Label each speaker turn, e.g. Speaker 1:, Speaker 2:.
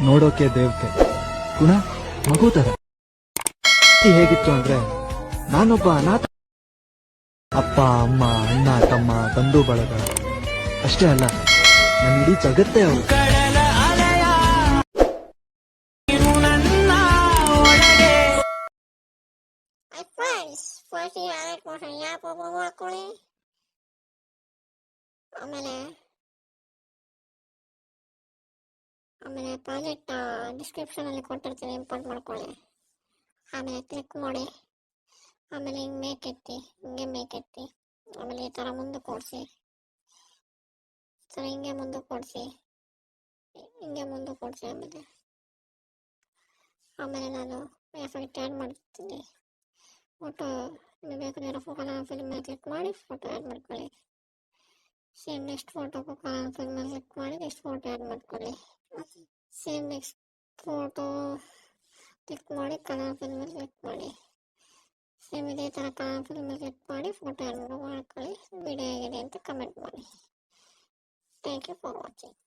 Speaker 1: ನೋಡೋಕೆ ದೇವತೆ, ಗುಣ ಮಗು ತರ. ಹೇಗಿತ್ತು ಅಂದ್ರೆ ನಾನೊಬ್ಬ ಅನಾಥ. ಅಪ್ಪ ಅಮ್ಮ ಅಣ್ಣ ತಮ್ಮ ಬಂಧು ಬಳಗ ಅಷ್ಟೇ ಅಲ್ಲ, ನನ್ನ ಇಡೀ ಜಗತ್ತೇ ಅವರು.
Speaker 2: ಆಮೇಲೆ ಪ್ರಾಜೆಕ್ಟ್ ಡಿಸ್ಕ್ರಿಪ್ಷನ್ ಅಲ್ಲಿ ಕೊಟ್ಟಿರ್ತೀನಿ, ಇಂಪೋರ್ಟ್ ಮಾಡ್ಕೊಳ್ಳಿ. ಆಮೇಲೆ ಕ್ಲಿಕ್ ಮಾಡಿ, ಆಮೇಲೆ ಹಿಂಗೆ ಮೇಕೆತ್ತಿ, ಹಿಂಗೆ ಮೇಕೆತ್ತಿ, ಆಮೇಲೆ ಈ ಥರ ಮುಂದಕ್ಕೆ ಓಡಿಸಿ, ಹಿಂಗೆ ಮುಂದಕ್ಕೆ ಓಡಿಸಿ, ಹಿಂಗೆ ಮುಂದಕ್ಕೆ ಓಡಿಸಿ. ಆಮೇಲೆ ನಾನು ಎಫೆಕ್ಟ್ ಆ್ಯಡ್ ಮಾಡ್ತೀನಿ. ಫೋಟೋ ಬೇಕಾಗಿರೋ ಕಲರ್ ಫಿಲ್ಮ್ ಮೇಲೆ ಕ್ಲಿಕ್ ಮಾಡಿ ಫೋಟೋ ಆ್ಯಡ್ ಮಾಡ್ಕೊಳ್ಳಿ. ಸೇಮ್ ನೆಕ್ಸ್ಟ್ ಫೋಟೋಗೂ ಕಲರ್ ಫಿಲ್ಮ್ ಮೇಲೆ ಕ್ಲಿಕ್ ಮಾಡಿ ನೆಕ್ಸ್ಟ್ ಫೋಟೋ ಆ್ಯಡ್ ಮಾಡ್ಕೊಳ್ಳಿ. ಸೇಮ್ ನೆಕ್ಸ್ಟ್ ಫೋಟೋ ಕ್ಲಿಕ್ ಮಾಡಿ ಕಲರ್ ಫಿಲ್ಮ್ ಮೇಲೆ ಕ್ಲಿಕ್ ಮಾಡಿ. ಸೇಮ್ ಇದೇ ಥರ ಕಲರ್ ಫಿಲ್ಮ್ ಮೇಲೆ ಕ್ಲಿಕ್ ಮಾಡಿ ಫೋಟೋ ಆ್ಯಡ್ ಮಾಡ್ಕೊಳ್ಳಿ. ವಿಡಿಯೋ ಹೇಗಿದೆ ಅಂತ ಕಮೆಂಟ್ ಮಾಡಿ. Thank you for watching.